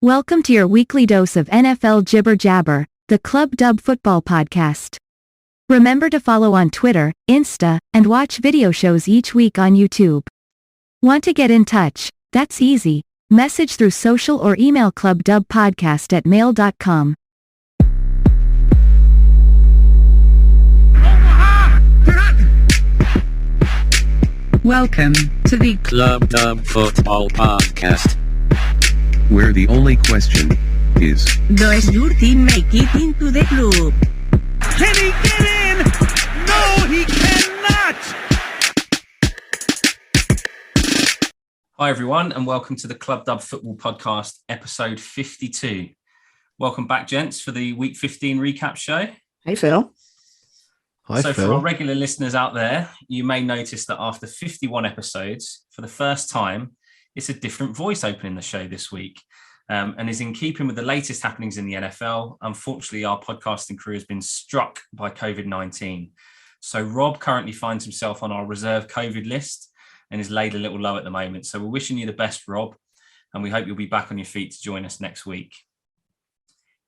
Welcome to your weekly dose of NFL Jibber Jabber, the Club Dub Football Podcast. Remember to follow on Twitter, Insta, and watch video shows each week on YouTube. Want to get in touch? That's easy. Message through social or email clubdubpodcast@mail.com. Welcome to the Club Dub Football Podcast, where the only question is, does your team make it into the club? Can he get in? No, he cannot! Hi everyone, and welcome to the Club Dub Football Podcast, episode 52. Welcome back, gents, for the Week 15 recap show. Hey, Phil. Hi, So Phil. for our regular listeners out there, you may notice that after 51 episodes, for the first time, it's a different voice opening the show this week, and is in keeping with the latest happenings in the NFL. Unfortunately, our podcasting crew has been struck by COVID-19. So Rob currently finds himself on our reserve COVID list and is laid a little low at the moment. So we're wishing you the best, Rob, and we hope you'll be back on your feet to join us next week.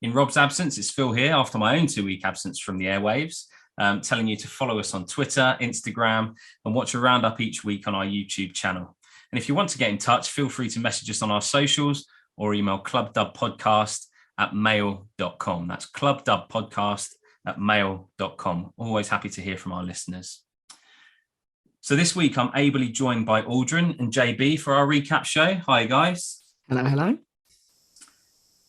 In Rob's absence, it's Phil here after my own 2-week absence from the airwaves, telling you to follow us on Twitter, Instagram, and watch a roundup each week on our YouTube channel. And if you want to get in touch, feel free to message us on our socials or email clubdubpodcast@mail.com. That's clubdubpodcast@mail.com. Always happy to hear from our listeners. So this week, I'm ably joined by Aldrin and JB for our recap show. Hi, guys. Hello, hello.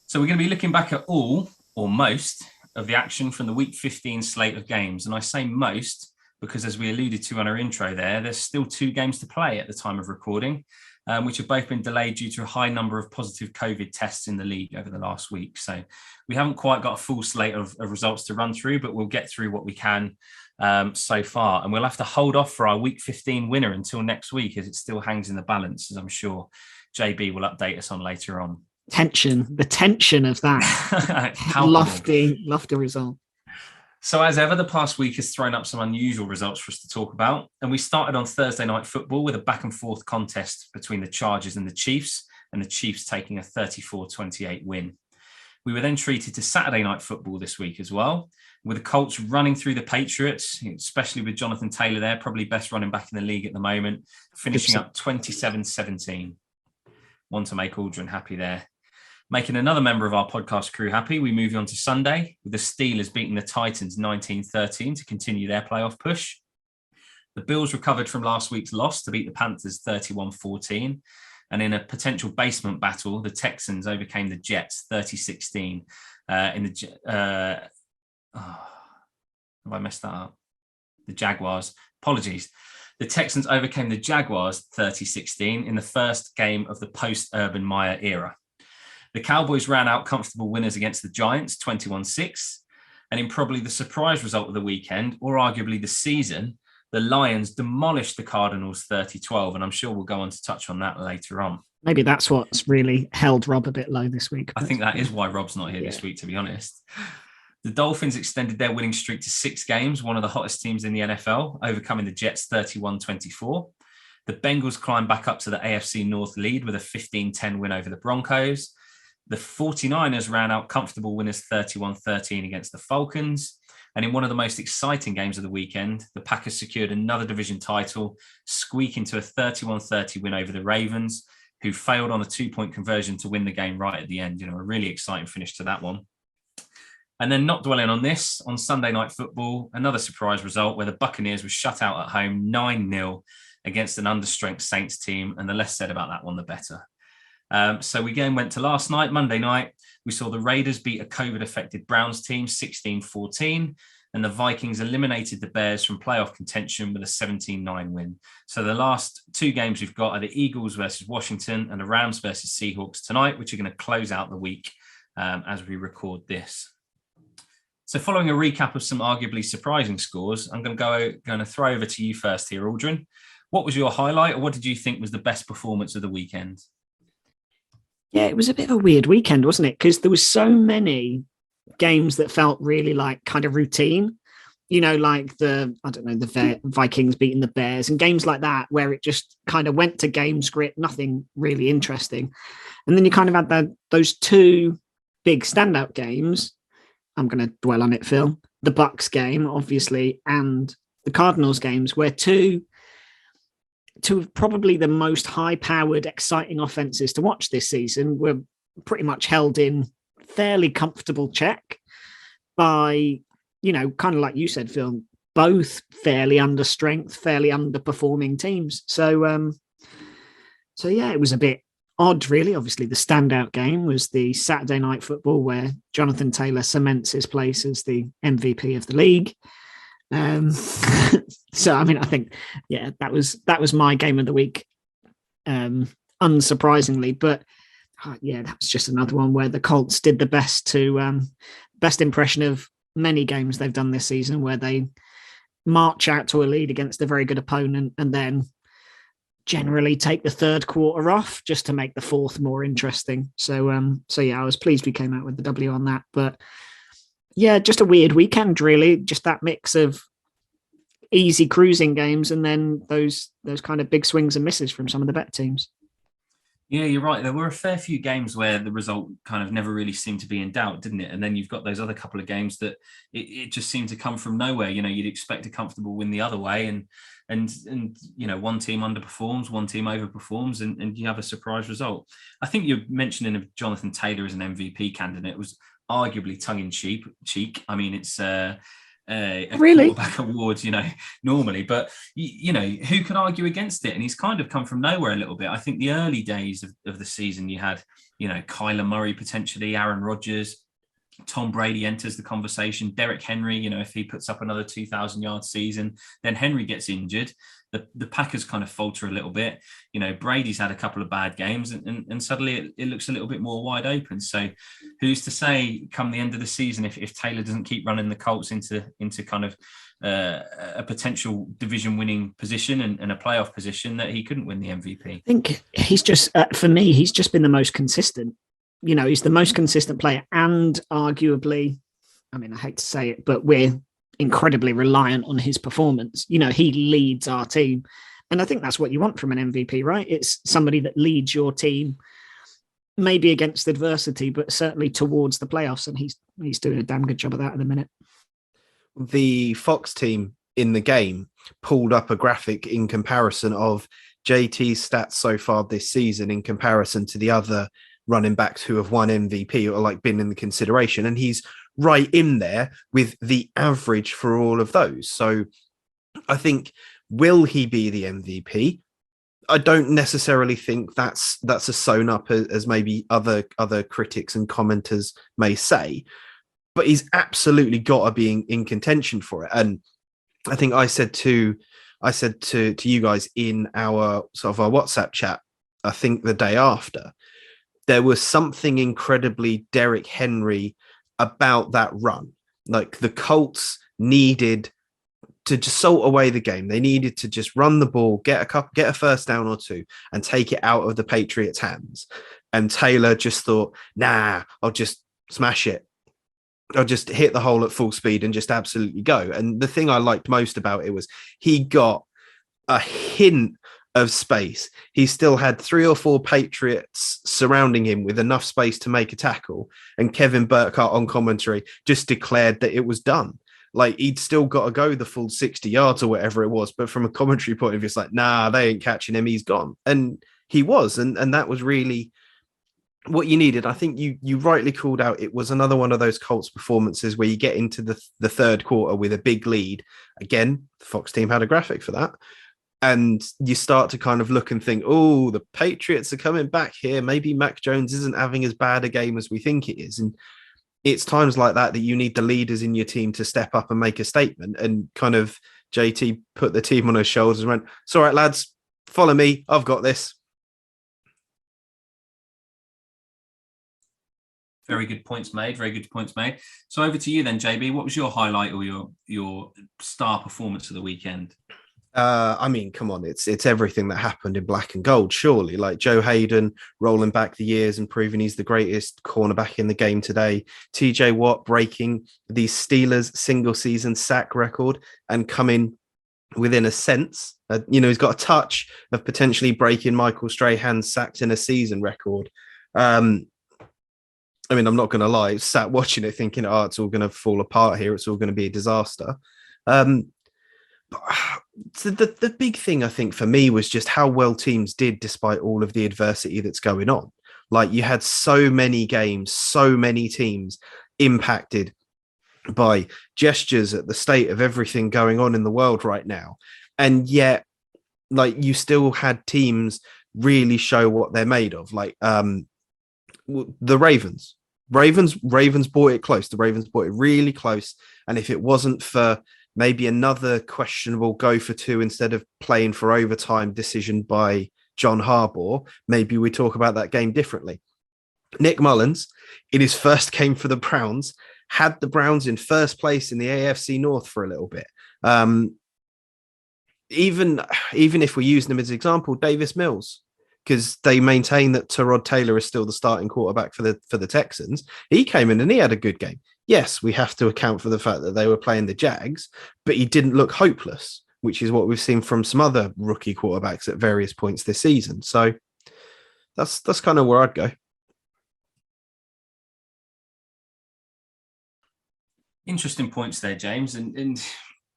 So we're going to be looking back at all, or most, of the action from the Week 15 slate of games. And I say most because, as we alluded to on our intro there, there's still 2 games to play at the time of recording, which have both been delayed due to a high number of positive COVID tests in the league over the last week. So we haven't quite got a full slate of results to run through, but we'll get through what we can so far. And we'll have to hold off for our Week 15 winner until next week, as it still hangs in the balance, as I'm sure JB will update us on later on. The tension of that lofty result. So as ever, the past week has thrown up some unusual results for us to talk about. And we started on Thursday Night Football with a back and forth contest between the Chargers and the Chiefs taking a 34-28 win. We were then treated to Saturday Night Football this week as well, with the Colts running through the Patriots, especially with Jonathan Taylor there, probably best running back in the league at the moment, finishing up 27-17. One to make Aldrin happy there. Making another member of our podcast crew happy, we move on to Sunday with the Steelers beating the Titans 19-13 to continue their playoff push. The Bills recovered from last week's loss to beat the Panthers 31-14. And in a potential basement battle, the Texans overcame the Jets 30-16. Have I messed that up? The Jaguars. Apologies. The Texans overcame the Jaguars 30-16 in the first game of the post-Urban Meyer era. The Cowboys ran out comfortable winners against the Giants 21-6. And in probably the surprise result of the weekend, or arguably the season, the Lions demolished the Cardinals 30-12. And I'm sure we'll go on to touch on that later on. Maybe that's what's really held Rob a bit low this week. I think that is why Rob's not here this week, to be honest. The Dolphins extended their winning streak to 6 games, one of the hottest teams in the NFL, overcoming the Jets 31-24. The Bengals climbed back up to the AFC North lead with a 15-10 win over the Broncos. The 49ers ran out comfortable winners 31-13 against the Falcons. And in one of the most exciting games of the weekend, the Packers secured another division title, squeaking to a 31-30 win over the Ravens, who failed on a 2-point conversion to win the game right at the end. A really exciting finish to that one. And then, not dwelling on this, on Sunday Night Football, another surprise result where the Buccaneers were shut out at home 9-0 against an understrength Saints team. And the less said about that one, the better. So we again went to last night, Monday night. We saw the Raiders beat a COVID-affected Browns team 16-14, and the Vikings eliminated the Bears from playoff contention with a 17-9 win. So the last 2 games we've got are the Eagles versus Washington and the Rams versus Seahawks tonight, which are going to close out the week as we record this. So following a recap of some arguably surprising scores, I'm going to throw over to you first here, Aldrin. What was your highlight, or what did you think was the best performance of the weekend? Yeah, it was a bit of a weird weekend, wasn't it? Because there was so many games that felt really like kind of routine, like the Vikings beating the Bears and games like that, where it just kind of went to game script, nothing really interesting. And then you kind of had those two big standout games. I'm going to dwell on it, Phil. The Bucks game, obviously, and the Cardinals games, where two of probably the most high-powered, exciting offenses to watch this season were pretty much held in fairly comfortable check by, kind of like you said, Phil, both fairly under strength, fairly underperforming teams. So yeah, it was a bit odd, really. Obviously, the standout game was the Saturday Night Football, where Jonathan Taylor cements his place as the MVP of the league. So, I mean, I think, yeah, that was my game of the week, unsurprisingly. But yeah, that was just another one where the Colts did the best impression of many games they've done this season, where they march out to a lead against a very good opponent and then generally take the third quarter off just to make the fourth more interesting. So yeah, I was pleased we came out with the W on that. But yeah, just a weird weekend, really. Just that mix of easy cruising games and then those kind of big swings and misses from some of the bet teams. Yeah, you're right. There were a fair few games where the result kind of never really seemed to be in doubt, didn't it? And then you've got those other couple of games that it just seemed to come from nowhere. You'd expect a comfortable win the other way, and one team underperforms, one team overperforms, and you have a surprise result. I think you're mentioning of Jonathan Taylor as an MVP candidate was arguably tongue in cheek. I mean, it's a really quarterback award, normally, but who can argue against it? And he's kind of come from nowhere a little bit. I think the early days of the season, you had, Kyler Murray, potentially Aaron Rodgers, Tom Brady enters the conversation, Derrick Henry, if he puts up another 2,000-yard season, then Henry gets injured. The Packers kind of falter a little bit. Brady's had a couple of bad games and suddenly it looks a little bit more wide open. So who's to say come the end of the season, if Taylor doesn't keep running the Colts into kind of a potential division winning position and a playoff position, that he couldn't win the MVP? I think he's just, for me, he's just been the most consistent. He's the most consistent player, and arguably, I mean, I hate to say it, but we're incredibly reliant on his performance. He leads our team, and I think that's what you want from an MVP, right? It's somebody that leads your team, maybe against adversity, but certainly towards the playoffs, and he's doing a damn good job of that at the minute. The Fox team in the game pulled up a graphic in comparison of JT's stats so far this season in comparison to the other running backs who have won MVP or been in the consideration, and he's right in there with the average for all of those. So I think, will he be the MVP? I don't necessarily think that's a sewn up as maybe other critics and commenters may say, but he's absolutely got to be in contention for it. And I think I said to you guys in our sort of our WhatsApp chat, I think the day after, there was something incredibly Derrick Henry about that run. The Colts needed to just salt away the game. They needed to just run the ball, get a first down or two, and take it out of the Patriots' hands. And Taylor just thought, nah, I'll just smash it. I'll just hit the hole at full speed and just absolutely go. And the thing I liked most about it was he got a hint of space. He still had 3 or 4 Patriots surrounding him with enough space to make a tackle. And Kevin Burkhardt on commentary just declared that it was done. He'd still got to go the full 60 yards or whatever it was. But from a commentary point of view, it's nah, they ain't catching him. He's gone. And he was. And that was really what you needed. I think you rightly called out, it was another one of those Colts performances where you get into the third quarter with a big lead. Again, the Fox team had a graphic for that. And you start to kind of look and think, oh, the Patriots are coming back here. Maybe Mac Jones isn't having as bad a game as we think it is. And it's times like that you need the leaders in your team to step up and make a statement. And kind of JT put the team on his shoulders and went, it's all right, lads, follow me. I've got this. Very good points made. Very good points made. So over to you then, JB. What was your highlight or your star performance of the weekend? I mean, come on, it's everything that happened in black and gold, surely. Joe Hayden rolling back the years and proving he's the greatest cornerback in the game today. TJ Watt breaking the Steelers single season sack record and coming within a sense. He's got a touch of potentially breaking Michael Strahan's sacks in a season record. I mean, I'm not going to lie, sat watching it thinking, oh, it's all going to fall apart here. It's all going to be a disaster. But so the big thing, I think, for me was just how well teams did despite all of the adversity that's going on. Like, you had so many games, so many teams impacted by gestures at the state of everything going on in the world right now. And yet, like, you still had teams really show what they're made of. Like, the Ravens brought it close. The Ravens brought it really close. And if it wasn't for maybe another questionable go for two instead of playing for overtime decision by John Harbaugh, maybe we talk about that game differently. Nick Mullins, in his first game for the Browns, had the Browns in first place in the AFC North for a little bit. Even if we use them as an example, Davis Mills, because they maintain that Tyrod Taylor is still the starting quarterback for the Texans. He came in and he had a good game. Yes, we have to account for the fact that they were playing the Jags, but he didn't look hopeless, which is what we've seen from some other rookie quarterbacks at various points this season. So that's kind of where I'd go. Interesting points there, James. And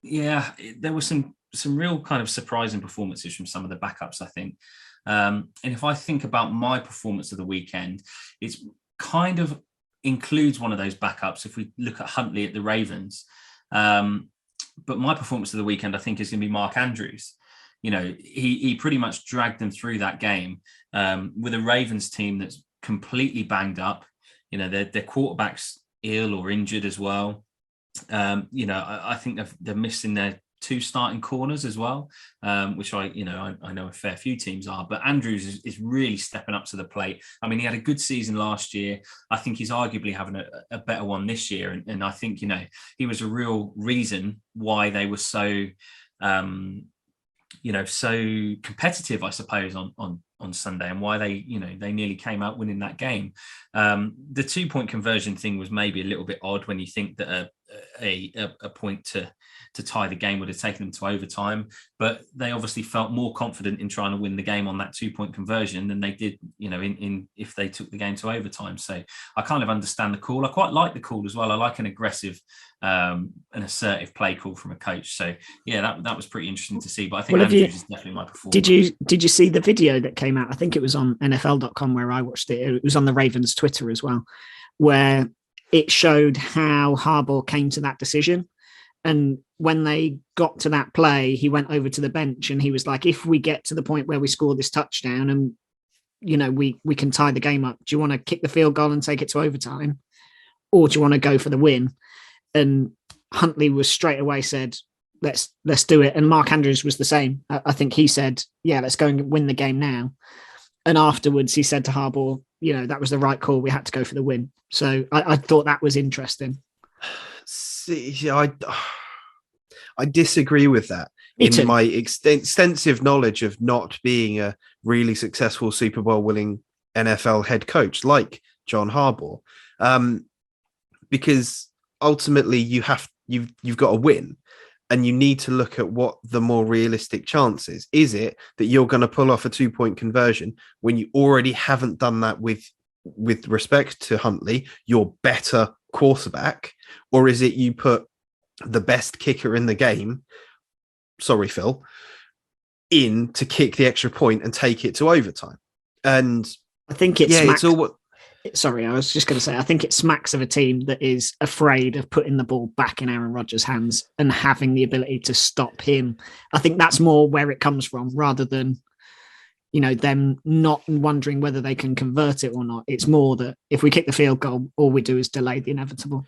yeah, there were some real kind of surprising performances from some of the backups, I think. And if I think about my performance of the weekend, it's kind of includes one of those backups. If we look at Huntley at the Ravens, but my performance of the weekend, I think, is going to be Mark Andrews. You know, he pretty much dragged them through that game with a Ravens team that's completely banged up. You know, their quarterback's ill or injured as well. You know, I think they're missing their two starting corners as well, which I know a fair few teams are, but Andrews is really stepping up to the plate. I mean, he had a good season last year. I think he's arguably having a better one this year. And I think, you know, he was a real reason why they were so, so competitive, I suppose, on Sunday, and why they nearly came out winning that game. The 2-point conversion thing was maybe a little bit odd when you think that a point to tie the game would have taken them to overtime, but they obviously felt more confident in trying to win the game on that 2-point conversion than they did, you know, in if they took the game to overtime. So I kind of understand the call. I quite like the call as well. I like an aggressive, an assertive play call from a coach. So yeah, that was pretty interesting to see. But I think Andrews is definitely my performer. Did you see the video that came out? I think it was on NFL.com where I watched it. It was on the Ravens Twitter as well, where it showed how Harbaugh came to that decision. And when they got to that play, he went over to the bench and he was like, if we get to the point where we score this touchdown and, you know, we can tie the game up, do you want to kick the field goal and take it to overtime? Or do you want to go for the win? And Huntley was straight away said, let's do it. And Mark Andrews was the same. I think he said, yeah, let's go and win the game now. And afterwards he said to Harbaugh, you know, that was the right call. We had to go for the win. So I thought that was interesting. See, I disagree with that. In my extensive knowledge of not being a really successful Super Bowl winning NFL head coach like John Harbaugh, because ultimately you've got to win, and you need to look at what the more realistic chance is. Is it that you're going to pull off a 2-point conversion when you already haven't done that with respect to Huntley, your better quarterback, or is it you put the best kicker in the game, sorry Phil, in to kick the extra point and take it to overtime? And I think it's all what. Sorry, I was just going to say, I think it smacks of a team that is afraid of putting the ball back in Aaron Rodgers' hands and having the ability to stop him. I think that's more where it comes from, rather than, you know, them not wondering whether they can convert it or not. It's more that if we kick the field goal, all we do is delay the inevitable.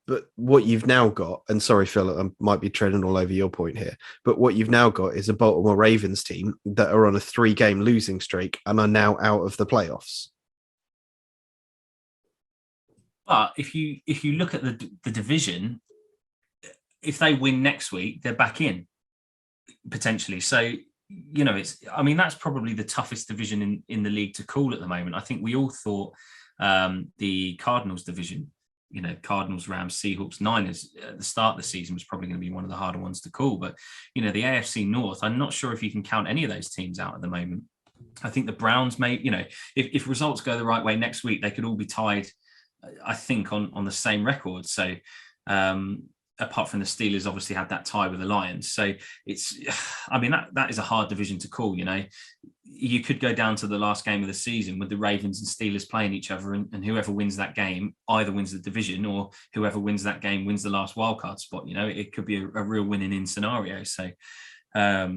But what you've now got, and sorry, Phil, I might be treading all over your point here, but what you've now got is a Baltimore Ravens team that are on a 3-game losing streak and are now out of the playoffs. But if you look at the division, if they win next week, they're back in potentially. So, you know, that's probably the toughest division in the league to call at the moment. I think we all thought the Cardinals division, you know, Cardinals, Rams, Seahawks, Niners at the start of the season was probably going to be one of the harder ones to call. But, you know, the AFC North, I'm not sure if you can count any of those teams out at the moment. I think the Browns may, if results go the right way next week, they could all be tied, I think, on the same record. So apart from the Steelers, obviously had that tie with the Lions. So that is a hard division to call. You could go down to the last game of the season with the Ravens and Steelers playing each other, and whoever wins that game either wins the division, or whoever wins that game wins the last wildcard spot. It could be a real winning in scenario. So I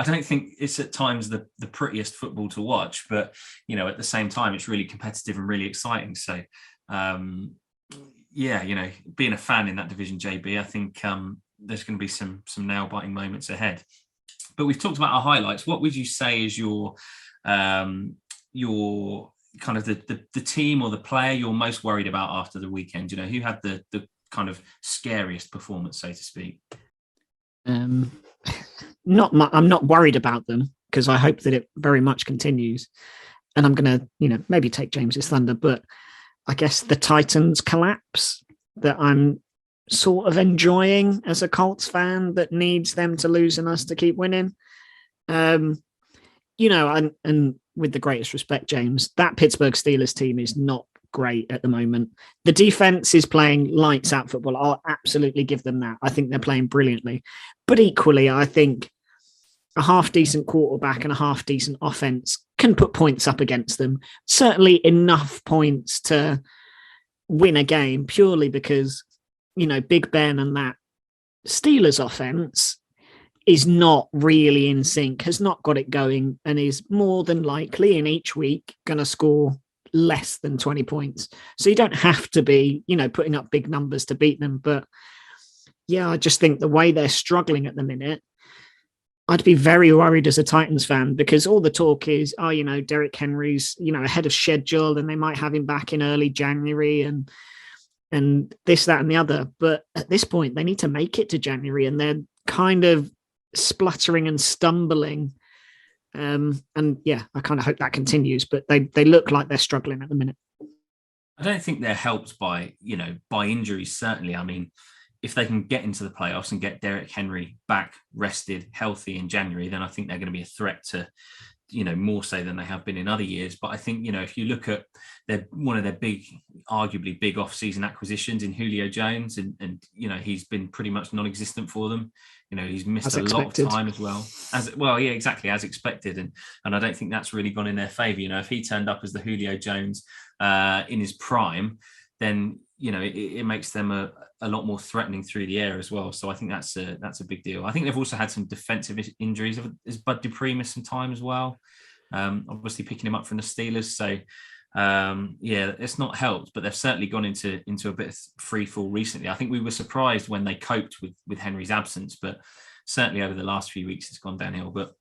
don't think it's at times the prettiest football to watch, but at the same time it's really competitive and really exciting. So being a fan in that division, JB, I think there's going to be some nail-biting moments ahead. But we've talked about our highlights. What would you say is your kind of the team or the player you're most worried about after the weekend? Who had the kind of scariest performance, so to speak? I'm not worried about them, because I hope that it very much continues. And I'm going to, maybe take James's thunder, but I guess the Titans collapse that I'm sort of enjoying as a Colts fan that needs them to lose and us to keep winning. And with the greatest respect, James, that Pittsburgh Steelers team is not great at the moment. The defense is playing lights out football. I'll absolutely give them that. I think they're playing brilliantly. But equally, I think a half decent quarterback and a half decent offense can put points up against them. Certainly enough points to win a game, purely because, Big Ben and that Steelers offense is not really in sync, has not got it going, and is more than likely in each week going to score less than 20 points. So you don't have to be, putting up big numbers to beat them. But yeah, I just think the way they're struggling at the minute, I'd be very worried as a Titans fan, because all the talk is, Derrick Henry's, ahead of schedule and they might have him back in early January and this, that, and the other. But at this point, they need to make it to January, and they're kind of spluttering and stumbling. And yeah, I kind of hope that continues, but they look like they're struggling at the minute. I don't think they're helped by injuries, certainly. I mean, if they can get into the playoffs and get Derrick Henry back, rested, healthy in January, then I think they're going to be a threat to, more so than they have been in other years. But I think, if you look at one of their arguably big off-season acquisitions in Julio Jones, and he's been pretty much non-existent for them. He's missed a lot of time as well. As expected. And I don't think that's really gone in their favor. If he turned up as the Julio Jones in his prime, then, it makes them a lot more threatening through the air as well. So I think that's a big deal. I think they've also had some defensive injuries. Has Bud Dupree missed some time as well? Obviously picking him up from the Steelers. So it's not helped, but they've certainly gone into a bit of free fall recently. I think we were surprised when they coped with Henry's absence, but certainly over the last few weeks it's gone downhill. But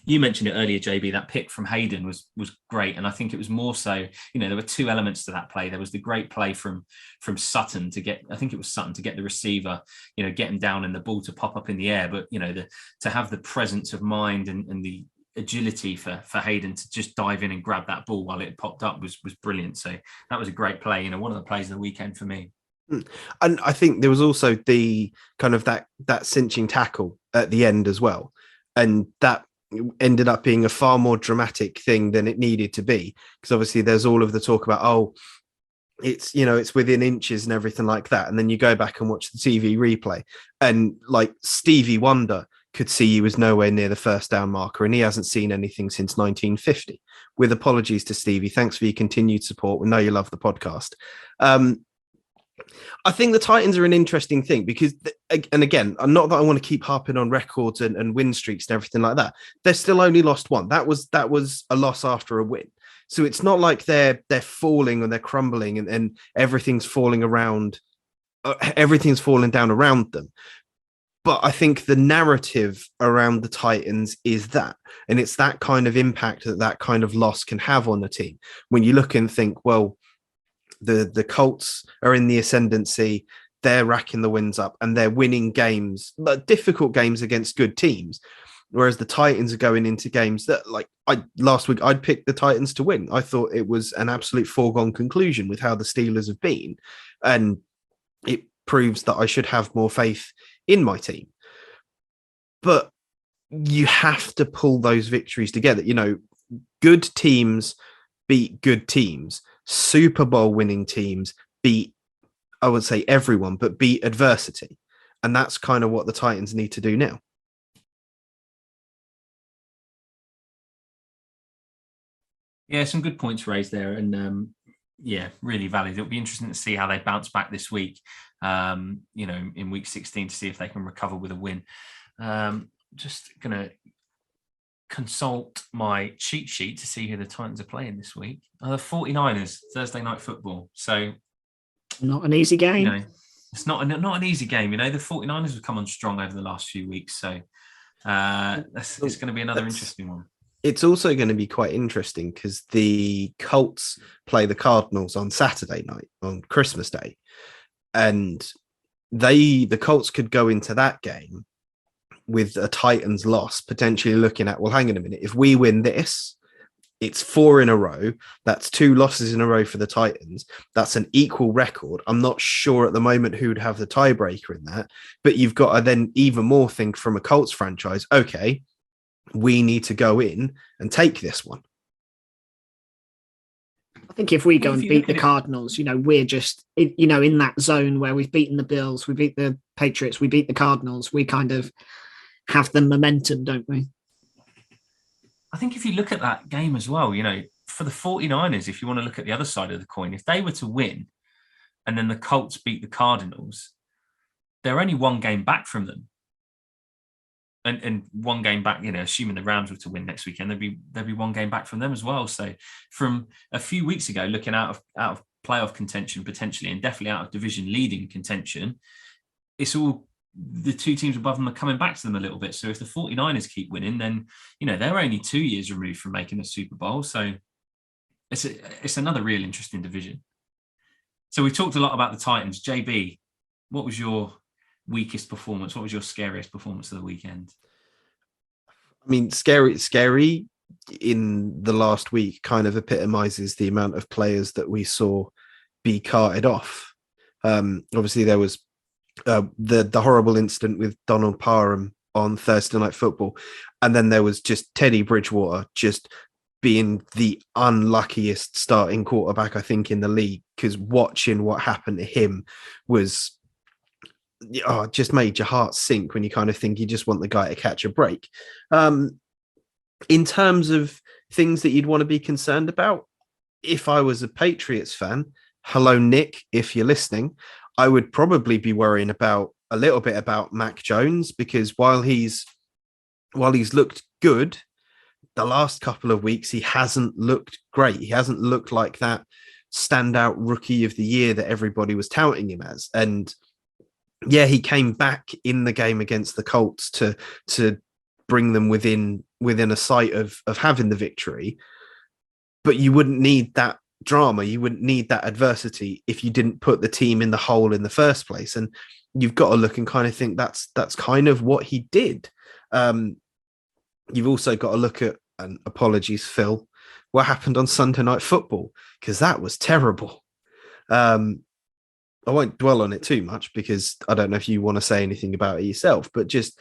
you mentioned it earlier, JB, that pick from Hayden was great. And I think it was more so, there were two elements to that play. There was the great play from Sutton to get the receiver, get him down and the ball to pop up in the air. But, to have the presence of mind and the agility for Hayden to just dive in and grab that ball while it popped up was brilliant. So that was a great play, one of the plays of the weekend for me. And I think there was also the kind of that cinching tackle at the end as well. And that ended up being a far more dramatic thing than it needed to be, because obviously there's all of the talk about, it's it's within inches and everything like that, and then you go back and watch the TV replay, and like Stevie Wonder could see he was nowhere near the first down marker, and he hasn't seen anything since 1950. With apologies to Stevie, thanks for your continued support. We know you love the podcast. I think the Titans are an interesting thing because, and again, not that I want to keep harping on records and win streaks and everything like that. They're still only lost one. That was a loss after a win. So it's not like they're falling and they're crumbling and everything's falling around. Everything's falling down around them. But I think the narrative around the Titans is that, and it's that kind of impact that kind of loss can have on the team. When you look and think, well, the Colts are in the ascendancy, they're racking the wins up and they're winning games, but difficult games against good teams. Whereas the Titans are going into games that, last week, I'd picked the Titans to win. I thought it was an absolute foregone conclusion with how the Steelers have been. And it proves that I should have more faith in my team. But you have to pull those victories together. Good teams beat good teams. Super Bowl winning teams beat, I would say everyone, but beat adversity. And that's kind of what the Titans need to do now. Yeah, some good points raised there. And really valid. It'll be interesting to see how they bounce back this week, in week 16 to see if they can recover with a win. Just going to consult my cheat sheet to see who the Titans are playing this week. The 49ers, Thursday Night Football. So not an easy game. It's not an easy game. The 49ers have come on strong over the last few weeks. So it's going to be another interesting one. It's also going to be quite interesting because the Colts play the Cardinals on Saturday night, on Christmas Day. And the Colts could go into that game with a Titans loss, potentially looking at, well, hang on a minute, if we win this, it's 4 in a row. That's 2 losses in a row for the Titans. That's an equal record. I'm not sure at the moment who would have the tiebreaker in that, but you've got to then even more think from a Colts franchise, okay, we need to go in and take this one. I think if we go and beat the Cardinals, we're just, in that zone where we've beaten the Bills, we beat the Patriots, we beat the Cardinals, we kind of have the momentum, don't we? I think if you look at that game as well, for the 49ers, if you want to look at the other side of the coin, if they were to win and then the Colts beat the Cardinals, they're only 1 game back from them. And 1 game back, assuming the Rams were to win next weekend, there'd be 1 game back from them as well. So from a few weeks ago, looking out of playoff contention potentially, and definitely out of division leading contention, it's all the 2 teams above them are coming back to them a little bit. So if the 49ers keep winning, then they're only 2 years removed from making a Super Bowl. So it's another real interesting division. So we talked a lot about the Titans. JB, what was your weakest performance? What was your scariest performance of the weekend? I mean, scary in the last week kind of epitomizes the amount of players that we saw be carted off. Obviously, there was the horrible incident with Donald Parham on Thursday Night Football, and then there was just Teddy Bridgewater just being the unluckiest starting quarterback, I think, in the league, because watching what happened to him was just made your heart sink when you kind of think you just want the guy to catch a break. In terms of things that you'd want to be concerned about, if I was a Patriots fan, hello, Nick, if you're listening, I would probably be worrying a little bit about Mac Jones, because while he's looked good the last couple of weeks, he hasn't looked great. He hasn't looked like that standout rookie of the year that everybody was touting him as. And yeah, he came back in the game against the Colts to bring them within a sight of having the victory. But you wouldn't need that drama. You wouldn't need that adversity if you didn't put the team in the hole in the first place. And you've got to look and kind of think that's kind of what he did. You've also got to look at, and apologies, Phil, what happened on Sunday Night Football, because that was terrible. I won't dwell on it too much because I don't know if you want to say anything about it yourself, but just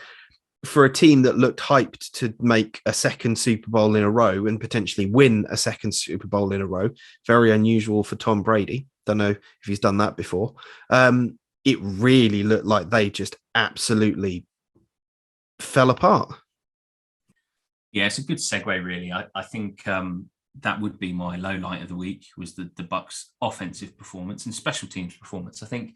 for a team that looked hyped to make a second Super Bowl in a row and potentially win a second Super Bowl in a row, very unusual for Tom Brady. Don't know if he's done that before. It really looked like they just absolutely fell apart. Yeah, it's a good segue, really. I think that would be my low light of the week, was the Bucs' offensive performance and special teams performance. I think,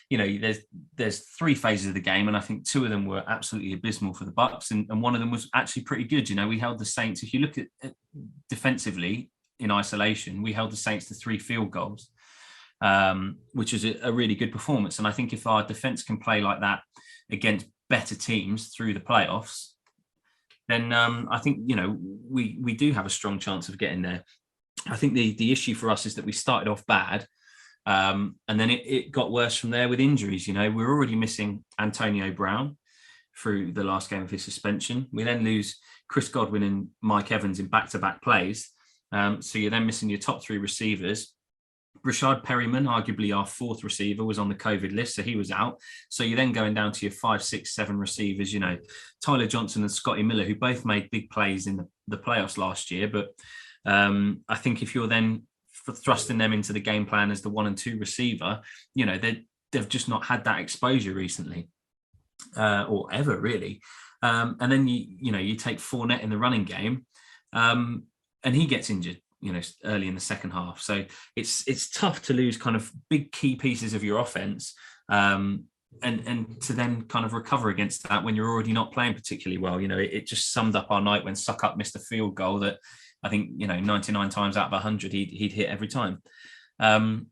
there's 3 phases of the game, and I think 2 of them were absolutely abysmal for the Bucs, and one of them was actually pretty good. We held the Saints, if you look at defensively in isolation, we held the Saints to 3 field goals, which is a really good performance. And I think if our defense can play like that against better teams through the playoffs, then I think, we do have a strong chance of getting there. I think the issue for us is that we started off bad, and then it got worse from there with injuries. We're already missing Antonio Brown through the last game of his suspension. We then lose Chris Godwin and Mike Evans in back-to-back plays. So you're then missing your top 3 receivers. Rashad Perryman, arguably our fourth receiver, was on the COVID list, so he was out. So you're then going down to your 5, 6, 7 receivers, Tyler Johnson and Scotty Miller, who both made big plays in the playoffs last year. But I think if you're then thrusting them into the game plan as the 1 and 2 receiver, they've just not had that exposure recently, or ever really. And then you take Fournette in the running game, and he gets injured, early in the second half. So it's tough to lose kind of big key pieces of your offense, and to then kind of recover against that when you're already not playing particularly well. It just summed up our night when Suckup missed a field goal that I think 99 times out of 100 he'd hit every time. And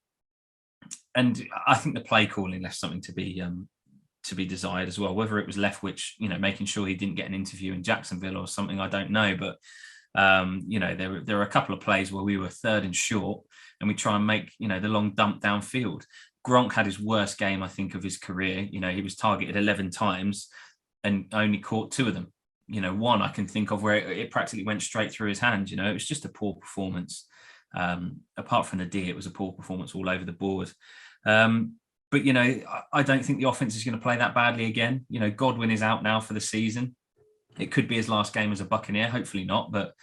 I think the play calling left something to be desired as well. Whether it was Leftwich, making sure he didn't get an interview in Jacksonville or something, I don't know. But there were a couple of plays where we were 3rd and short, and we try and make the long dump downfield. Gronk had his worst game, I think, of his career. He was targeted 11 times and only caught 2 of them. One I can think of where it practically went straight through his hand. It was just a poor performance. Apart from the D, it was a poor performance all over the board. But I don't think the offense is going to play that badly again. Godwin is out now for the season. It could be his last game as a Buccaneer. Hopefully not, but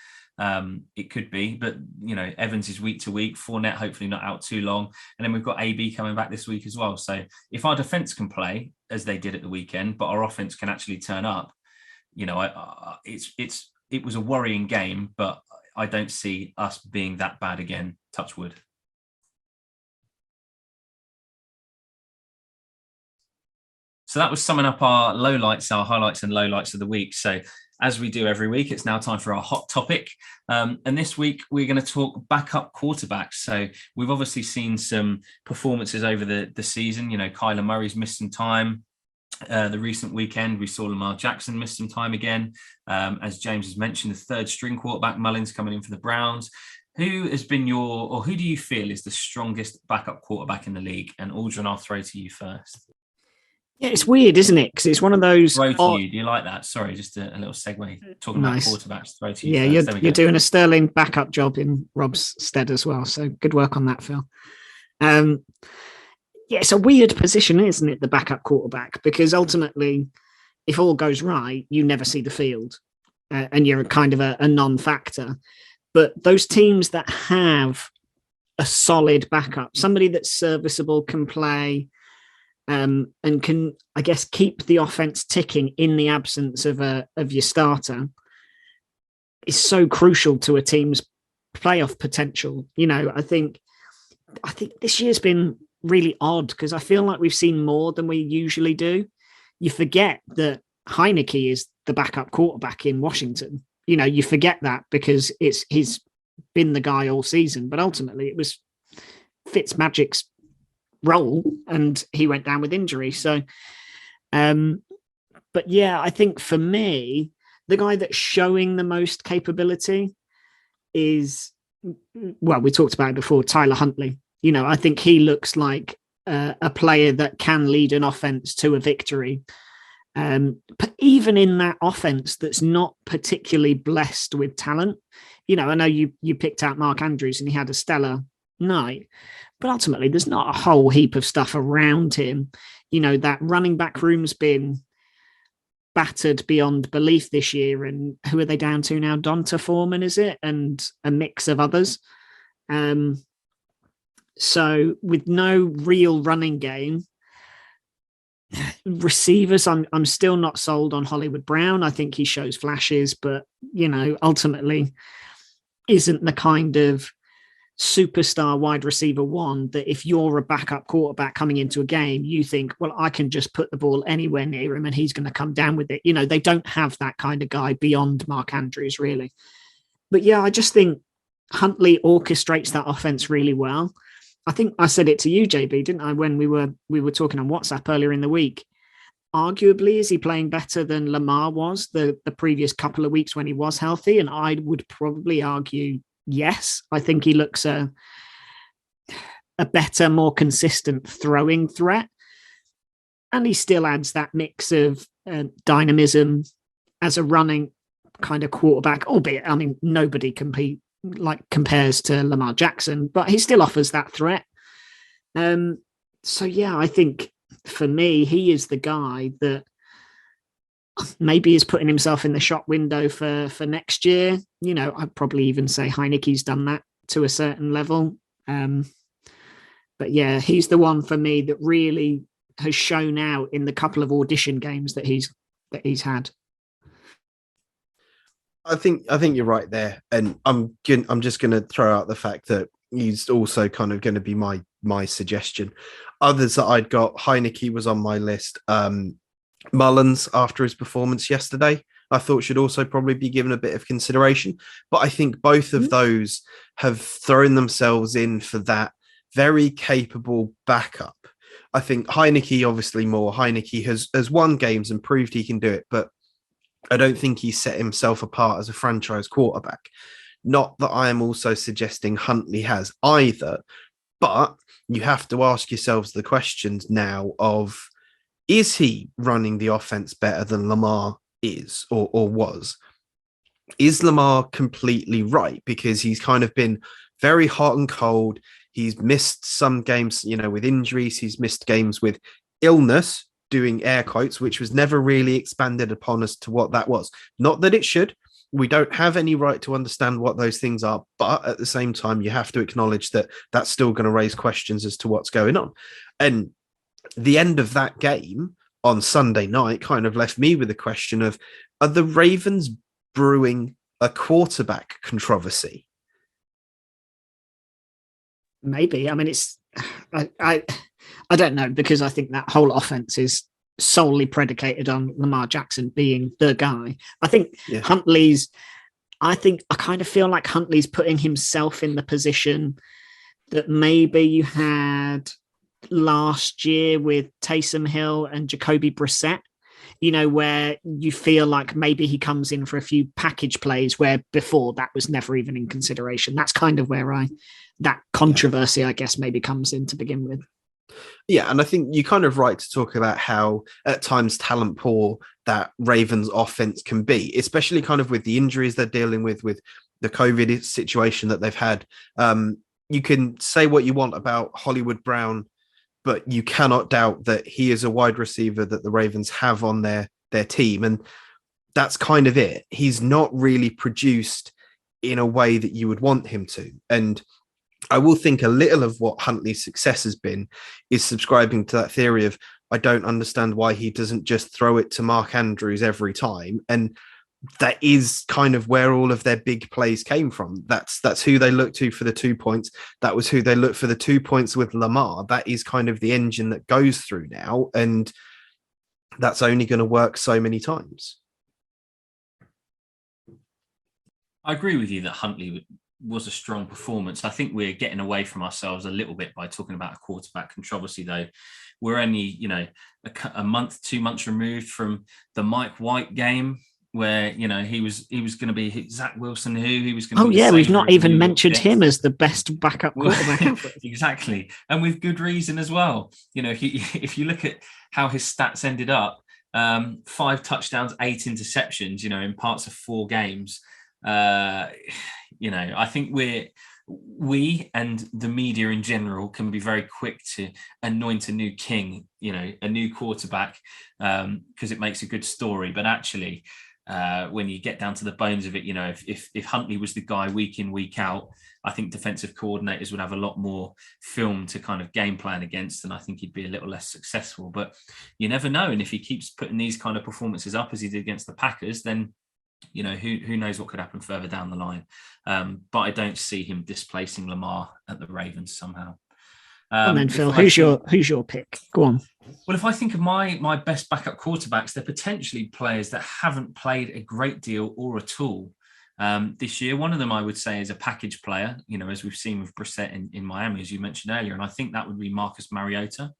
it could be. But Evans is week to week. Fournette hopefully not out too long, and then we've got AB coming back this week as well. So if our defense can play as they did at the weekend, but our offense can actually turn up, it was a worrying game, but I don't see us being that bad again. Touch wood. So that was summing up our highlights and lowlights of the week. So as we do every week, it's now time for our hot topic. And this week, we're going to talk backup quarterbacks. So we've obviously seen some performances over the season. Kyler Murray's missed some time. The recent weekend, we saw Lamar Jackson miss some time again. As James has mentioned, the 3rd string quarterback, Mullins, coming in for the Browns. Who has been who do you feel is the strongest backup quarterback in the league? And Aldrin, I'll throw to you first. Yeah, it's weird, isn't it? Because it's one of those. Throw to you. Do you like that? Sorry, just a little segue. Talking about quarterbacks. Throw to you. Yeah, you're doing a sterling backup job in Rob's stead as well. So good work on that, Phil. Yeah, it's a weird position, isn't it? The backup quarterback, because ultimately, if all goes right, you never see the field, and you're kind of a non-factor. But those teams that have a solid backup, somebody that's serviceable, can play. And can, I guess, keep the offense ticking in the absence of your starter is so crucial to a team's playoff potential. I think this year's been really odd because I feel like we've seen more than we usually do. You forget that Heineke is the backup quarterback in Washington. You forget that because he's been the guy all season, but ultimately it was Fitzmagic's role and he went down with injury. So but yeah, I think for me, the guy that's showing the most capability is, well, we talked about it before, Tyler Huntley. I think he looks like a player that can lead an offense to a victory. But even in that offense that's not particularly blessed with talent, I know you picked out Mark Andrews and he had a stellar night, but ultimately there's not a whole heap of stuff around him. That running back room's been battered beyond belief this year. And who are they down to now? Donta Foreman, is it? And a mix of others. So with no real running game, receivers, I'm still not sold on Hollywood Brown. I think he shows flashes, but ultimately isn't the kind of superstar wide receiver one that if you're a backup quarterback coming into a game, you think, well, I can just put the ball anywhere near him and he's going to come down with it. They don't have that kind of guy beyond Mark Andrews, really. But yeah, I just think Huntley orchestrates that offense really well. I think I said it to you, JB, didn't I, when we were talking on WhatsApp earlier in the week? Arguably, is he playing better than Lamar was the previous couple of weeks when he was healthy? And I would probably argue yes. I think he looks a better, more consistent throwing threat. And he still adds that mix of dynamism as a running kind of quarterback, albeit, nobody compares to Lamar Jackson, but he still offers that threat. So yeah, I think for me, he is the guy that maybe is putting himself in the shop window for next year. I'd probably even say Heineke's done that to a certain level. But yeah, he's the one for me that really has shown out in the couple of audition games that he's had. I think you're right there, and I'm just going to throw out the fact that he's also kind of going to be my suggestion. Others that I'd got, Heineke was on my list. Mullins, after his performance yesterday, I thought should also probably be given a bit of consideration. But I think both of those have thrown themselves in for that very capable backup. I think Heineke, obviously more. Heineke has won games and proved he can do it, but I don't think he's set himself apart as a franchise quarterback. Not that I am also suggesting Huntley has either, but you have to ask yourselves the questions now of, is he running the offense better than Lamar is or was? Is Lamar completely right? Because he's kind of been very hot and cold. He's missed some games, with injuries. He's missed games with illness, doing air quotes, which was never really expanded upon as to what that was. Not that it should. We don't have any right to understand what those things are. But at the same time, you have to acknowledge that that's still going to raise questions as to what's going on. And the end of that game on Sunday night kind of left me with the question of, are the Ravens brewing a quarterback controversy? Maybe. I mean, I don't know, because I think that whole offense is solely predicated on Lamar Jackson being the guy. I think I kind of feel like Huntley's putting himself in the position that maybe you had last year with Taysom Hill and Jacoby Brissett, where you feel like maybe he comes in for a few package plays where before that was never even in consideration. That's kind of where that controversy, I guess, maybe comes in to begin with. Yeah, and I think you're kind of right to talk about how at times talent poor that Ravens offense can be, especially kind of with the injuries they're dealing with the COVID situation that they've had. You can say what you want about Hollywood Brown, but you cannot doubt that he is a wide receiver that the Ravens have on their team. And that's kind of it. He's not really produced in a way that you would want him to. And I will think a little of what Huntley's success has been is subscribing to that theory of, I don't understand why he doesn't just throw it to Mark Andrews every time. And that is kind of where all of their big plays came from. That's who they looked to for the 2 points. That was who they looked for the 2 points with Lamar. That is kind of the engine that goes through now. And that's only going to work so many times. I agree with you that Huntley was a strong performance. I think we're getting away from ourselves a little bit by talking about a quarterback controversy, though. We're only, a month, 2 months removed from the Mike White game, where he was going to be Zach Wilson, who he was going to. Oh yeah, we've not even mentioned him as the best backup quarterback ever. Exactly, and with good reason as well. If you look at how his stats ended up, 5 touchdowns, 8 interceptions. In parts of 4 games. I think we and the media in general can be very quick to anoint a new king, a new quarterback, because it makes a good story. But actually, when you get down to the bones of it, if Huntley was the guy week in, week out, I think defensive coordinators would have a lot more film to kind of game plan against, and I think he'd be a little less successful. But you never know. And if he keeps putting these kind of performances up as he did against the Packers, then who knows what could happen further down the line. But I don't see him displacing Lamar at the Ravens somehow. And then Phil, who's your pick? Go on. Well, if I think of my best backup quarterbacks, they're potentially players that haven't played a great deal or at all this year. One of them I would say is a package player, as we've seen with Brissett in Miami, as you mentioned earlier. And I think that would be Marcus Mariota.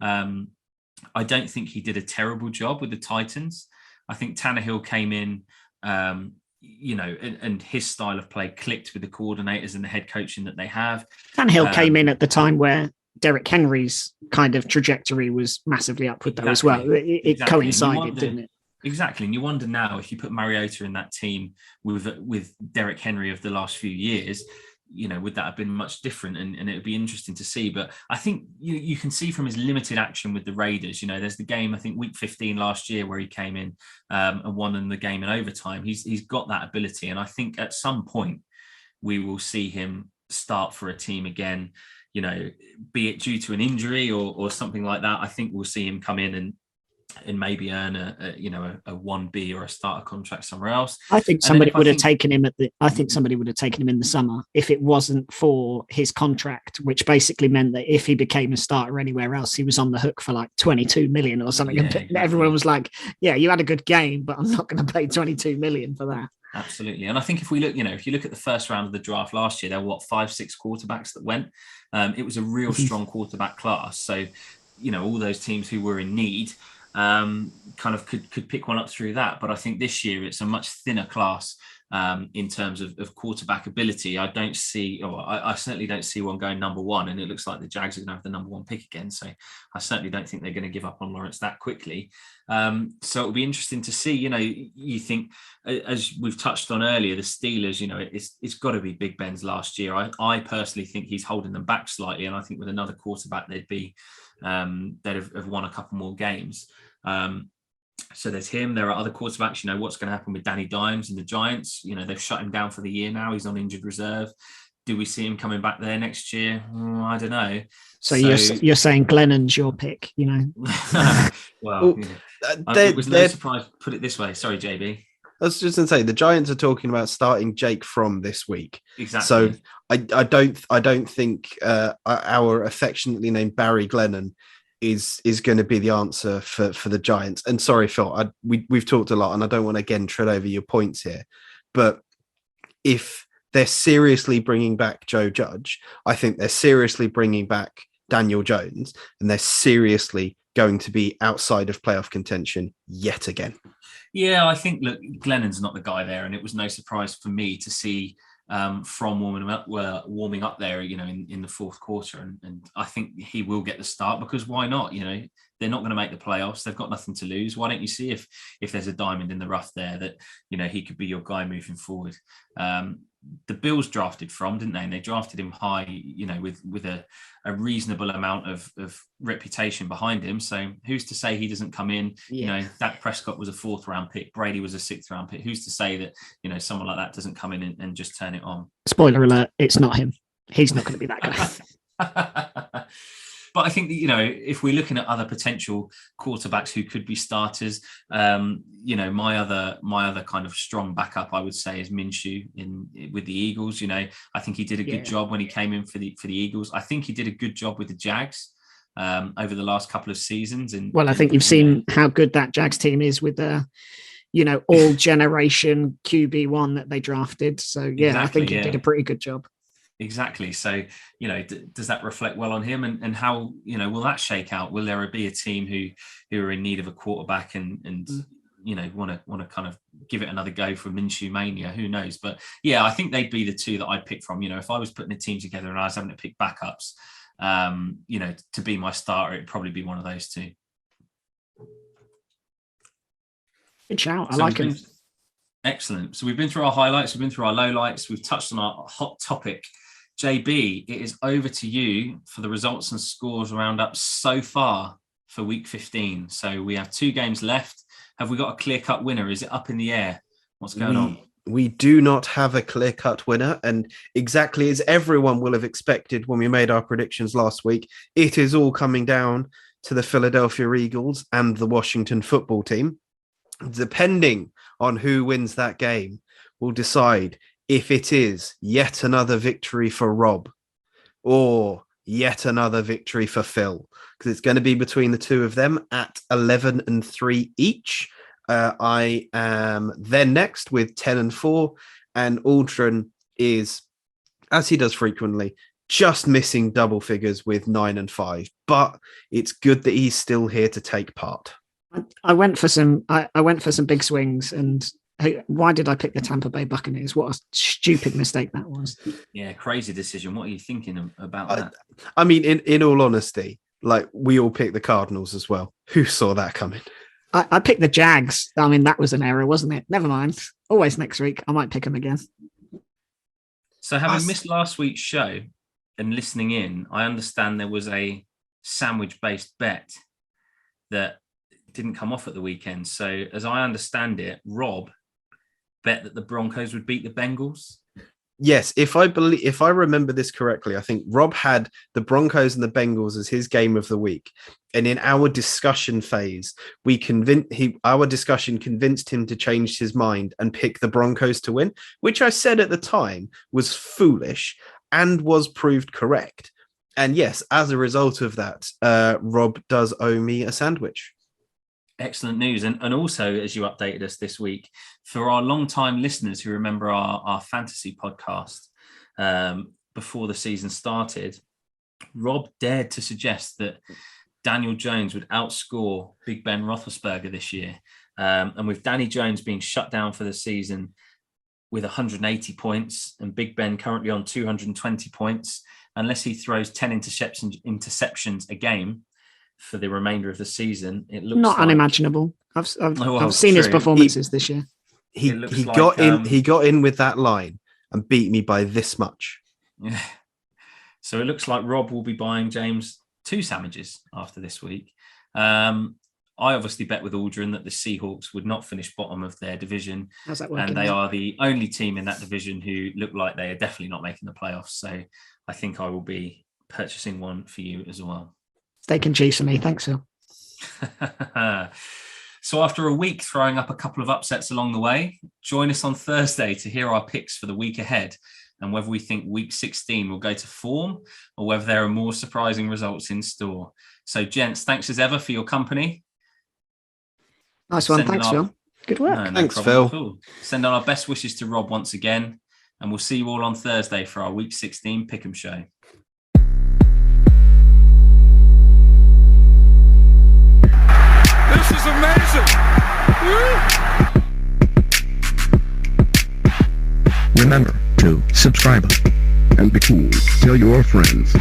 I don't think he did a terrible job with the Titans. I think Tannehill came in, and his style of play clicked with the coordinators and the head coaching that they have. Tannehill came in at the time where Derrick Henry's kind of trajectory was massively upward, though, as well. It coincided, didn't it? Exactly. And you wonder now, if you put Mariota in that team with Derrick Henry of the last few years, would that have been much different? And it would be interesting to see. But I think you can see from his limited action with the Raiders, there's the game, I think week 15 last year where he came in and won in the game in overtime. He's got that ability. And I think at some point we will see him start for a team again, be it due to an injury or something like that. I think we'll see him come in and maybe earn a 1B or a starter contract somewhere else. I think somebody would have taken him somebody would have taken him in the summer if it wasn't for his contract, which basically meant that if he became a starter anywhere else, he was on the hook for like 22 million or something. Yeah, exactly. Everyone was like, yeah, you had a good game, but I'm not going to pay 22 million for that. Absolutely. And I think if we look, if you look at the first round of the draft last year, there were 5-6 quarterbacks that went. It was a real strong quarterback class. So, all those teams who were in need kind of could pick one up through that. But I think this year it's a much thinner class in terms of quarterback ability. I certainly don't see one going number one, and it looks like the Jags are going to have the number one pick again. So I certainly don't think they're going to give up on Lawrence that quickly. So it'll be interesting to see. You think, as we've touched on earlier, the Steelers, it's got to be Big Ben's last year. I personally think he's holding them back slightly, and I think with another quarterback they'd have won a couple more games. So there's him. There are other quarterbacks. What's going to happen with Danny Dimes and the Giants? They've shut him down for the year now. He's on injured reserve. Do we see him coming back there next year? I don't know. So you're saying Glennon's your pick, Well, it was no surprise. Put it this way. Sorry, JB. I was just going to say the Giants are talking about starting Jake Fromm this week. Exactly. So I don't think our affectionately named Barry Glennon is going to be the answer for the Giants. And sorry, Phil, we've talked a lot, and I don't want to again tread over your points here. But if they're seriously bringing back Joe Judge, I think they're seriously bringing back Daniel Jones, and they're seriously going to be outside of playoff contention yet again. Yeah, I think, look, Glennon's not the guy there, and it was no surprise for me to see From warming up there, in the fourth quarter, and I think he will get the start, because why not? They're not going to make the playoffs. They've got nothing to lose. Why don't you see if there's a diamond in the rough there that he could be your guy moving forward? The Bills drafted From, didn't they? And they drafted him high, with a reasonable amount of reputation behind him. So who's to say he doesn't come in? Yeah. Dak Prescott was a 4th round pick. Brady was a 6th round pick. Who's to say that, someone like that doesn't come in and just turn it on? Spoiler alert, it's not him. He's not going to be that guy. But I think that, if we're looking at other potential quarterbacks who could be starters, my other kind of strong backup, I would say, is Minshew with the Eagles. I think he did a good job when he came in for the Eagles. I think he did a good job with the Jags over the last couple of seasons. And I think you've seen how good that Jags team is with the all generation QB1 that they drafted. So exactly, I think he did a pretty good job. Exactly. So, does that reflect well on him, and how, will that shake out? Will there be a team who are in need of a quarterback and want to kind of give it another go for Minshew mania? Who knows? But yeah, I think they'd be the two that I'd pick from. If I was putting a team together and I was having to pick backups, to be my starter, it'd probably be one of those two. Good shout. I like him. Excellent. So we've been through our highlights, we've been through our lowlights, we've touched on our hot topic. JB, it is over to you for the results and scores roundup so far for week 15. So we have 2 games left. Have we got a clear-cut winner? Is it up in the air? What's going on? We do not have a clear-cut winner, and exactly as everyone will have expected when we made our predictions last week, it is all coming down to the Philadelphia Eagles and the Washington football team. Depending on who wins that game will decide if it is yet another victory for Rob or yet another victory for Phil, because it's going to be between the two of them at 11-3 each. I am then next with 10-4, and Aldrin is, as he does frequently, just missing double figures with 9-5, but it's good that he's still here to take part. I went for some big swings, and why did I pick the Tampa Bay Buccaneers? What a stupid mistake that was. Yeah, crazy decision. What are you thinking about that? I mean, in all honesty, like, we all picked the Cardinals as well. Who saw that coming? I picked the Jags. I mean, that was an error, wasn't it? Never mind. Always next week. I might pick them again. So having missed last week's show and listening in, I understand there was a sandwich-based bet that didn't come off at the weekend. So as I understand it, Rob bet that the Broncos would beat the Bengals. Yes, if I remember this correctly, I think Rob had the Broncos and the Bengals as his game of the week. And in our discussion phase, our discussion convinced him to change his mind and pick the Broncos to win, which I said at the time was foolish and was proved correct. And yes, as a result of that, Rob does owe me a sandwich. Excellent news. And also, as you updated us this week, for our long-time listeners who remember our fantasy podcast before the season started, Rob dared to suggest that Daniel Jones would outscore Big Ben Roethlisberger this year. And with Danny Jones being shut down for the season with 180 points and Big Ben currently on 220 points, unless he throws 10 interceptions a game for the remainder of the season, it looks not unimaginable. I've seen his performances this year. He got in with that line and beat me by this much. Yeah. So it looks like Rob will be buying James 2 sandwiches after this week. I obviously bet with Aldrin that the Seahawks would not finish bottom of their division. How's that working? And they are the only team in that division who look like they are definitely not making the playoffs. So I think I will be purchasing one for you as well. Steak and cheese for me. Thanks, Phil. So after a week throwing up a couple of upsets along the way, join us on Thursday to hear our picks for the week ahead and whether we think week 16 will go to form or whether there are more surprising results in store. So, gents, thanks as ever for your company. Nice one. Thanks, Phil. Good work. No Thanks, Phil. Send on our best wishes to Rob once again, and we'll see you all on Thursday for our week 16 Pick'em show. This is amazing. Remember to subscribe and be cool. Tell your friends.